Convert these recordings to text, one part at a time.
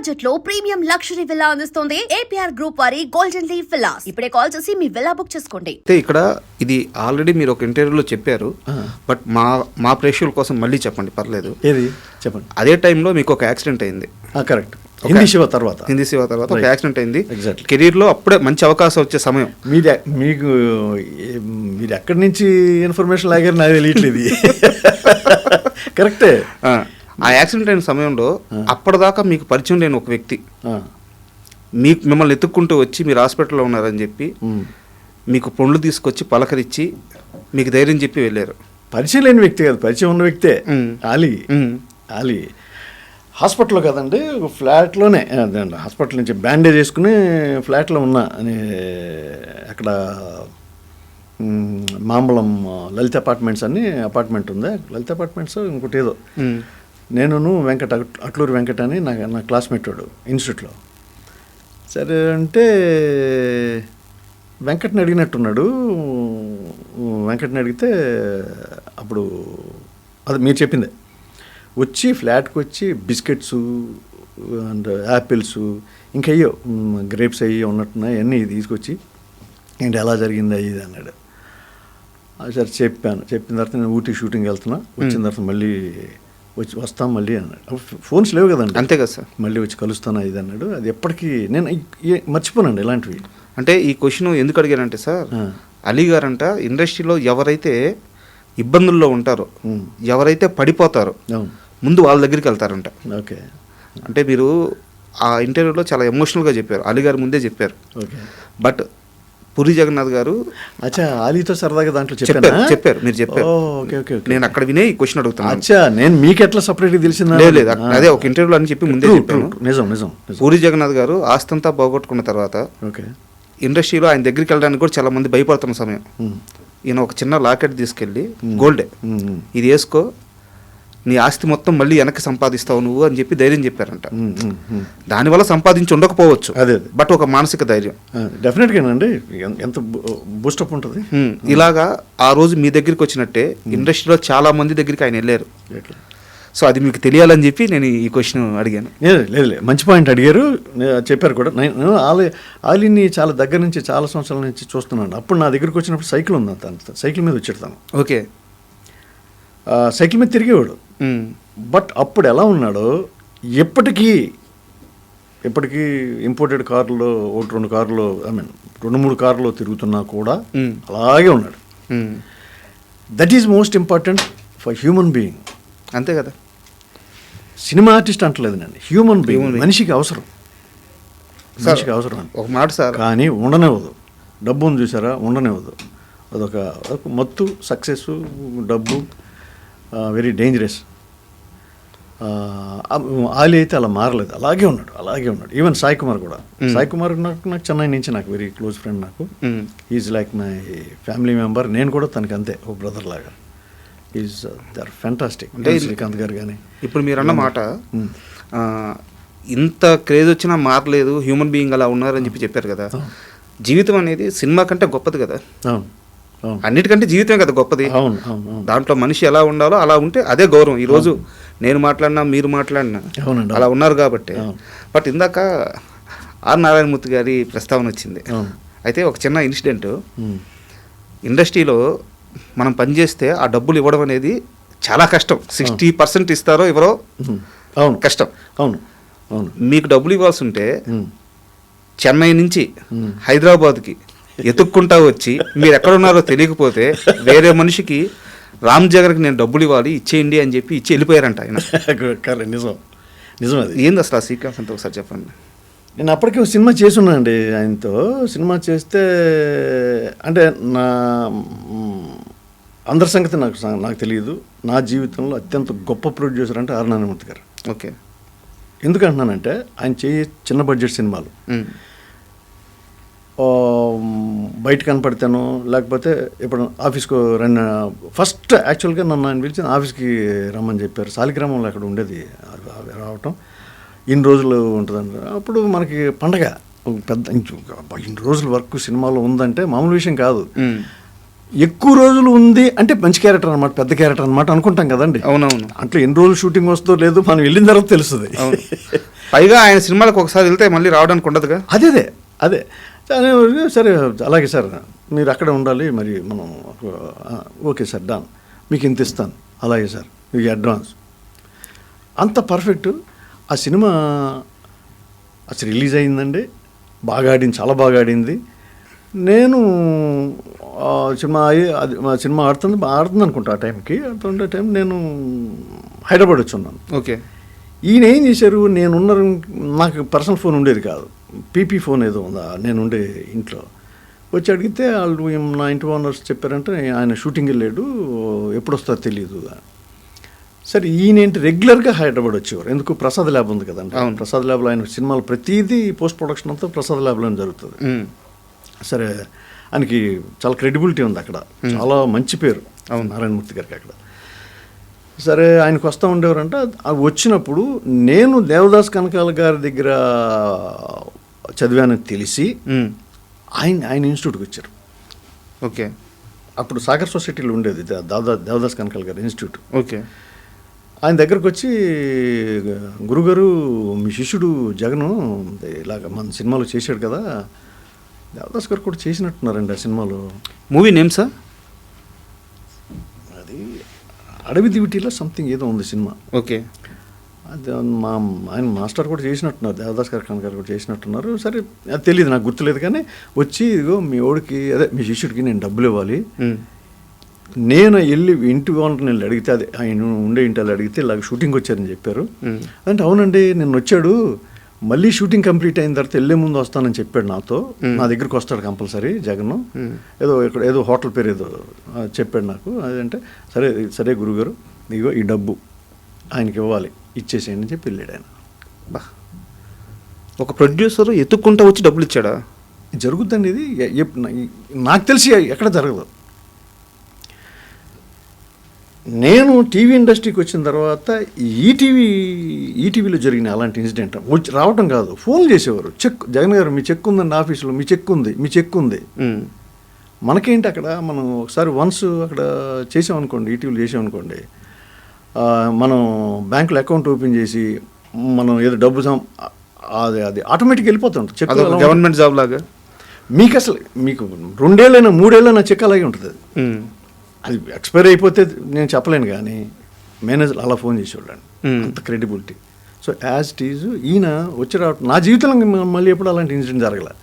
Budget లో premium luxury villa అందిస్తోంది APR group వారి గోల్డెన్ లీవ్ విల్లాస్. ఇప్పుడే కాల్ చేసి మీ విల్లా బుక్ చేసుకోండి. ఇక్కడ ఇది ఆల్రెడీ మీరు ఒక ఇంటర్వ్యూలో చెప్పారు, బట్ మా ప్రేక్షకుల కోసం మళ్ళీ చెప్పండి, పర్లేదు. ఏది చెప్పండి. అదే టైంలో మీకు ఒక యాక్సిడెంట్ అయింది. కరెక్ట్. హిందీ శివ తర్వాత ఒక యాక్సిడెంట్ అయింది. ఎగ్జాక్ట్లీ. కెరీర్లో అప్పుడే మంచి అవకాశం వచ్చే సమయం. మీరు ఎక్కడి నుంచి ఇన్ఫర్మేషన్ లాగారు నాకు తెలియట్లేదు. కరెక్టే. ఆ యాక్సిడెంట్ అయిన సమయంలో అప్పటిదాకా మీకు పరిచయం లేని ఒక వ్యక్తి మిమ్మల్ని ఎత్తుక్కుంటూ వచ్చి మీరు హాస్పిటల్లో ఉన్నారని చెప్పి మీకు పండ్లు తీసుకొచ్చి పలకరించి మీకు ధైర్యం చెప్పి వెళ్ళారు. పరిచయం లేని వ్యక్తి కాదు, పరిచయం ఉన్న వ్యక్తే. ఆలీ హాస్పిటల్లో కదండి, ఫ్లాట్లోనే హాస్పిటల్ నుంచి బ్యాండేజ్ వేసుకుని ఫ్లాట్లో ఉన్నా అని అక్కడ మామూలం లలిత అపార్ట్మెంట్స్ అని అపార్ట్మెంట్ ఉంది. లలిత అపార్ట్మెంట్స్ ఇంకోటి ఏదో. నేను అట్లూరు వెంకట అని నా క్లాస్మేట్ వాడు ఇన్స్టిట్యూట్లో. సరే అంటే వెంకట్ని అడిగినట్టున్నాడు. వెంకట్ని అడిగితే అప్పుడు అది మీరు చెప్పిందే వచ్చి ఫ్లాట్కి వచ్చి బిస్కెట్స్ అండ్ యాపిల్స్ ఇంకా అయ్యో గ్రేప్స్ అయ్యి ఉన్నట్టున్నాయి అన్నీ తీసుకొచ్చి ఏంటి ఎలా జరిగింది ఇది అన్నాడు. సరే చెప్పిన తర్వాత నేను ఊటీ షూటింగ్ వెళ్తున్నా, వచ్చిన తర్వాత మళ్ళీ వస్తాం మళ్ళీ అన్నాడు. ఫోన్స్ లేవు కదండి. అంతే కదా సార్. మళ్ళీ వచ్చి కలుస్తాను ఇది అన్నాడు. అది ఎప్పటికీ నేను మర్చిపోనండి ఇలాంటివి. అంటే ఈ క్వశ్చన్ ఎందుకు అడిగానంటే సార్, అలీ గారంట ఇండస్ట్రీలో ఎవరైతే ఇబ్బందుల్లో ఉంటారో, ఎవరైతే పడిపోతారో ముందు వాళ్ళ దగ్గరికి వెళ్తారంట. ఓకే. అంటే మీరు ఆ ఇంటర్వ్యూలో చాలా ఎమోషనల్గా చెప్పారు, అలీ గారు ముందే చెప్పారు. ఓకే. బట్ పూరి జగన్నాథ్ గారు అచ్చా ఆలీతో సరదాగా దాంట్లో చెప్పారు, మీరు చెప్పారు. Okay okay. నేను అక్కడ వినే ఈ క్వశ్చన్ అడుగుతాను. అచ్చా నేను మీకు ఎట్లా సపరేట్గా తెలిసిందా? లేదు, అదే ఒక ఇంటర్వ్యూలో అని చెప్పి ముందే చెప్పాను. నిజం. పూరి జగన్నాథ్ గారు ఆస్తంతా పోగొట్టుకున్న తర్వాత ఓకే ఇండస్ట్రీలో ఆయన దగ్గరికి వెళ్ళడానికి కూడా చాలా మంది భయపడుతున్న సమయం ఈయన ఒక చిన్న లాకెట్ తీసుకెళ్ళి గోల్డే ఇది వేసుకో, నీ ఆస్తి మొత్తం మళ్ళీ వెనక్కి సంపాదిస్తావు నువ్వు అని చెప్పి ధైర్యం చెప్పారంట. దానివల్ల సంపాదించి ఉండకపోవచ్చు, అదే బట్ ఒక మానసిక ధైర్యం డెఫినెట్గా అండి. ఎంత బూస్టప్ ఉంటుంది. ఇలాగా ఆ రోజు మీ దగ్గరికి వచ్చినట్టే ఇండస్ట్రీలో చాలా మంది దగ్గరికి ఆయన వెళ్ళారు. సో అది మీకు తెలియాలని చెప్పి నేను ఈ క్వశ్చన్ అడిగాను. లేదు మంచి పాయింట్ అడిగారు, చెప్పారు కూడా. నేను ఆలీని చాలా దగ్గర నుంచి చాలా సంవత్సరాల నుంచి చూస్తున్నాను. అప్పుడు నా దగ్గరికి వచ్చినప్పుడు సైకిల్ ఉంది, అంత సైకిల్ మీద వచ్చేస్తాను. ఓకే. సైకిల్ మీద తిరిగేవాడు. బట్ అప్పుడు ఎలా ఉన్నాడో ఎప్పటికీ ఇంపోర్టెడ్ కార్లో 1-2 కార్లో 2-3 కార్లో తిరుగుతున్నా కూడా అలాగే ఉన్నాడు. That is most important for human being. అంతే కదా. సినిమా ఆర్టిస్ట్ అంటలేదు నేను, హ్యూమన్ బీయింగ్. మనిషికి అవసరం ఒక మాట సార్. కానీ ఉండనివ్వదు. డబ్బు ఉంది చూసారా, ఉండనివ్వదు. అదొక మత్తు. సక్సెస్, డబ్బు వెరీ డేంజరస్. ఆలీ అయితే అలా మారలేదు, అలాగే ఉన్నాడు. ఈవెన్ సాయి కుమార్ కూడా. సాయి కుమార్ నాకు చెన్నై నుంచి నాకు వెరీ క్లోజ్ ఫ్రెండ్. నాకు is like my family member. నేను కూడా తనకి అంతే, ఓ బ్రదర్ లాగా. Is there fantastic. అంటే శ్రీకాంత్ గారు కానీ ఇప్పుడు మీరు అన్న మాట, ఇంత క్రేజ్ వచ్చినా మారలేదు, హ్యూమన్ బీయింగ్ అలా ఉన్నారని చెప్పారు కదా. జీవితం అనేది సినిమా కంటే గొప్పది కదా. అన్నిటికంటే జీవితమే కదా గొప్పది. దాంట్లో మనిషి ఎలా ఉండాలో అలా ఉంటే అదే గౌరవం. ఈరోజు నేను మాట్లాడినా మీరు మాట్లాడినా అలా ఉన్నారు కాబట్టి. బట్ ఇందాక ఆర్ నారాయణమూర్తి గారి ప్రస్తావన వచ్చింది. అయితే ఒక చిన్న ఇన్సిడెంట్, ఇండస్ట్రీలో మనం పనిచేస్తే ఆ డబ్బులు ఇవ్వడం అనేది చాలా కష్టం. 60% ఇస్తారో ఎవరో కష్టం. మీకు డబ్బులు ఇవ్వాల్సి ఉంటే చెన్నై నుంచి హైదరాబాద్కి ఎత్తుక్కుంటా వచ్చి మీరు ఎక్కడున్నారో తెలియకపోతే వేరే మనిషికి రామ్ జగన్కి నేను డబ్బులు ఇవ్వాలి ఇచ్చేయండి అని చెప్పి ఇచ్చి వెళ్ళిపోయారంట ఆయన. నిజం అది. ఏంది అసలు ఆ సీక్వెన్స్ అంతా ఒకసారి చెప్పండి. నేను అప్పటికే ఒక సినిమా చేసున్నానండి ఆయనతో. సినిమా చేస్తే అంటే అందరి సంగతి నాకు తెలియదు. నా జీవితంలో అత్యంత గొప్ప ప్రొడ్యూసర్ అంటే ఆర్ నారాయణమూర్తి గారు. ఓకే. ఎందుకంటున్నానంటే ఆయన చిన్న బడ్జెట్ సినిమాలు బయట కనపడతాను, లేకపోతే ఇప్పుడు ఆఫీస్కు ఫస్ట్ యాక్చువల్గా నన్ను ఆయన పిలిచి ఆఫీస్కి రమ్మని చెప్పారు. సాలిగ్రామంలో అక్కడ ఉండేది రావటం. ఇన్ని రోజులు ఉంటుందండి. అప్పుడు మనకి పండగ పెద్ద, ఇన్ని రోజుల వర్క్ సినిమాలో ఉందంటే మామూలు విషయం కాదు. ఎక్కువ రోజులు ఉంది అంటే మంచి క్యారెక్టర్ అనమాట, పెద్ద క్యారెక్టర్ అనమాట అనుకుంటాం కదండి. అవునవును. అంటే ఎన్ని రోజులు షూటింగ్ వస్తుందో లేదు మనం వెళ్ళిన తర్వాత తెలుస్తుంది. పైగా ఆయన సినిమాలకు ఒకసారి వెళ్తే మళ్ళీ రావడానికి ఉండదుగా. అదే సరే అలాగే సార్ మీరు అక్కడ ఉండాలి మరి మనం ఓకే సార్ డన్ మీకు ఇంత ఇస్తాను అలాగే సార్ మీకు అడ్వాన్స్. అంత పర్ఫెక్ట్. ఆ సినిమా అసలు రిలీజ్ అయిందండి, బాగా ఆడింది, చాలా బాగా ఆడింది. నేను సినిమా ఆడుతుంది అనుకుంటా ఆ టైంకి. ఆడుతుండే టైం నేను హైదరాబాద్ వచ్చి ఉన్నాను. ఓకే. ఈయన ఏం చేశారు, నాకు పర్సనల్ ఫోన్ ఉండేది కాదు, పీపీ ఫోన్ ఏదో ఉందా నేను ఉండే ఇంట్లో. వచ్చి అడిగితే వాళ్ళు నా ఇంటి ఓనర్స్ చెప్పారంటే ఆయన షూటింగ్ వెళ్ళాడు, ఎప్పుడు వస్తారో తెలియదు. సరే ఈయనేంటి రెగ్యులర్గా హైదరాబాద్ వచ్చేవారు. ఎందుకు ప్రసాద్ ల్యాబ్ ఉంది కదండి, ప్రసాద్ ల్యాబ్లో ఆయన సినిమాలు ప్రతిదీ పోస్ట్ ప్రొడక్షన్ అంతా ప్రసాద్ ల్యాబ్లోనే జరుగుతుంది. సరే ఆయనకి చాలా క్రెడిబిలిటీ ఉంది అక్కడ, చాలా మంచి పేరు నారాయణమూర్తి గారికి అక్కడ. సరే ఆయనకు వస్తూ ఉండేవారంట. వచ్చినప్పుడు నేను దేవదాస్ కనకాల గారి దగ్గర చదివానని తెలిసి ఆయన ఇన్స్టిట్యూట్కి వచ్చారు. ఓకే. అప్పుడు సాగర్ సొసైటీలో ఉండేది దేవదాస్ కనకాల గారి ఇన్స్టిట్యూట్. ఓకే. ఆయన దగ్గరకు వచ్చి గురుగారు మీ శిష్యుడు జగను ఇలాగ మన సినిమాలో చేశాడు కదా, దేవదాస్ గారు కూడా చేసినట్టున్నారండి ఆ సినిమాలో. Movie name sir? అది అడవి దివిటీలో సంథింగ్ ఏదో ఉంది సినిమా. ఓకే. అది ఆయన మాస్టర్ కూడా చేసినట్టున్నారు, దేవదాస్ గారు కనకాల కూడా చేసినట్టున్నారు. సరే అది తెలియదు, నాకు గుర్తులేదు. కానీ వచ్చి ఇదిగో మీ ఓడికి అదే మీ శిష్యుడికి నేను డబ్బులు ఇవ్వాలి, నేను వెళ్ళి ఇంటి ఓనర్ని వెళ్ళి అడిగితే, అదే ఆయన ఉండే ఇంటి వాళ్ళు అడిగితే ఇలాగ షూటింగ్ వచ్చారని చెప్పారు. అంటే అవునండి నిన్న వచ్చాడు, మళ్ళీ షూటింగ్ కంప్లీట్ అయిన తర్వాత వెళ్ళే ముందు వస్తానని చెప్పాడు నాతో, నా దగ్గరికి వస్తాడు కంపల్సరీ జగన్, ఏదో హోటల్ పేరు ఏదో చెప్పాడు నాకు. అదంటే సరే గురుగారు ఇగో ఈ డబ్బు ఆయనకి ఇవ్వాలి, ఇచ్చేసేయండి అని చెప్పి వెళ్ళాడు ఆయన. ఒక ప్రొడ్యూసర్ ఎత్తుక్కుంటా వచ్చి డబ్బులు ఇచ్చాడా? జరుగుద్దండి ఇది, నాకు తెలిసి ఎక్కడ జరగదు. నేను టీవీ ఇండస్ట్రీకి వచ్చిన తర్వాత ఈటీవీలో జరిగిన అలాంటి ఇన్సిడెంట్ రావటం కాదు, ఫోన్ చేసేవారు. జగన్ గారు మీ చెక్ ఉందండి ఆఫీసులో, మీ చెక్ ఉంది. మనకేంటి అక్కడ మనం ఒకసారి వన్స్ అక్కడ చేసామనుకోండి, ఈటీవీలో చేసామనుకోండి, మనం బ్యాంకులో అకౌంట్ ఓపెన్ చేసి మనం ఏదో డబ్బు అది ఆటోమేటిక్గా వెళ్ళిపోతుంటుంది. చెక్ గవర్నమెంట్ జాబ్ లాగా మీకు 2 ఏళ్ళైనా 3 ఏళ్ళైనా చెక్ అలాగే ఉంటుంది. అది ఎక్స్పైర్ అయిపోతే నేను చెప్పలేను, కానీ మేనేజర్ అలా ఫోన్ చేసేవాళ్ళండి, అంత credibility. So as it is ఈయన వచ్చి రావటం నా జీవితంలో మళ్ళీ ఎప్పుడు అలాంటి ఇన్సిడెంట్ జరగలే.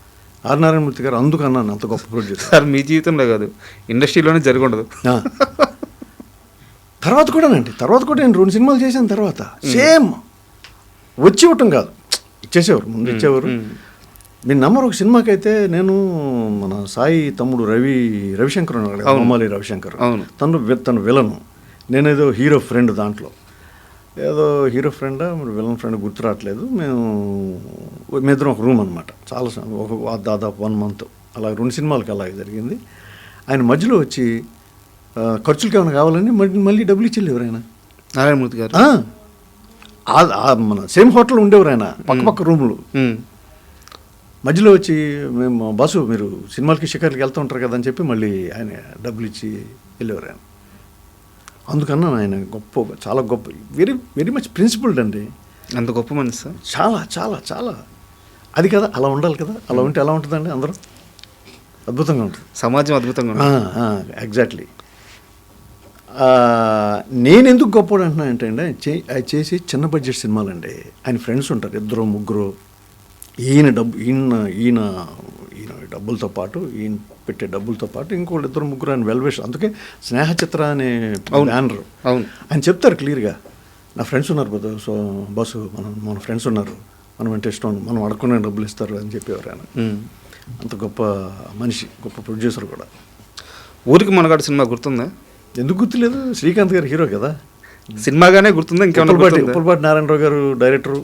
ఆర్ నారాయణమూర్తి గారు అందుకన్నాను అంత గొప్ప ప్రొడ్యూసర్. సార్ మీ జీవితంలో కాదు, ఇండస్ట్రీలోనే జరిగి ఉండదు. తర్వాత కూడా నేను 2 సినిమాలు చేసిన తర్వాత సేమ్ వచ్చి ఇవ్వటం కాదు, ఇచ్చేసేవారు, ముందు ఇచ్చేవారు. మీరు నమ్మరు, ఒక సినిమాకి అయితే నేను మన సాయి తమ్ముడు రవిశంకర్ ఉన్నాడు, మమ్మాలి రవిశంకర్, తను విలను, నేనేదో హీరో ఫ్రెండ్, దాంట్లో ఏదో హీరో ఫ్రెండా విలన్ ఫ్రెండ్ గుర్తు రావట్లేదు. మేమిద్దరం ఒక రూమ్ అనమాట, చాలా దాదాపు 1 month అలా 2 సినిమాలకి అలాగే జరిగింది. ఆయన మధ్యలో వచ్చి ఖర్చులకి ఏమైనా కావాలని మళ్ళీ డబ్బులు ఇచ్చేవారు ఆయన, నారాయణమూర్తి గారు. మన సేమ్ హోటల్ ఉండేవారు ఆయన, పక్క రూములు. మధ్యలో వచ్చి మేము బాసు మీరు సినిమాలకి షికార్లకి వెళ్తూ ఉంటారు కదా అని చెప్పి మళ్ళీ ఆయన డబ్బులు ఇచ్చి వెళ్ళేవారు ఆయన. అందుకన్నా ఆయన చాలా గొప్ప, వెరీ వెరీ మచ్ ప్రిన్సిపల్డ్ అండి. అంత గొప్ప మనిషి సార్, చాలా చాలా చాలా. అది కదా, అలా ఉండాలి కదా, అలా ఉంటే ఎలా ఉంటుందండి, అందరూ అద్భుతంగా ఉంటుంది, సమాజం అద్భుతంగా ఉంటుంది. ఎగ్జాక్ట్లీ. నేను ఎందుకు గొప్పవాడు అంటున్నా అంటే అండి, ఆయన చేసి చిన్న బడ్జెట్ సినిమాలండి. ఆయన ఫ్రెండ్స్ ఉంటారు 2-3. ఈయన డబ్బులతో పాటు, ఈయన పెట్టే డబ్బులతో పాటు ఇంకోళ్ళు 2-3 ఆయన వెల్వేష్. అందుకే స్నేహ చిత్ర అనే బ్యానర్ ఆయన చెప్తారు క్లియర్గా, నా ఫ్రెండ్స్ ఉన్నారు సో బస్సు మన ఫ్రెండ్స్ ఉన్నారు, మనం అంటే ఇష్టం, మనం అడగకుండా డబ్బులు ఇస్తారు అని చెప్పేవారు ఆయన. అంత గొప్ప మనిషి, గొప్ప ప్రొడ్యూసర్ కూడా. ఊరికి మనగాడు సినిమా గుర్తుందా? ఎందుకు గుర్తులేదు, శ్రీకాంత్ గారు హీరో కదా. సినిమాగానే గుర్తుందా? ఇంకేమన్నా? ఉప్పలపాటి నారాయణరావు గారు డైరెక్టరు,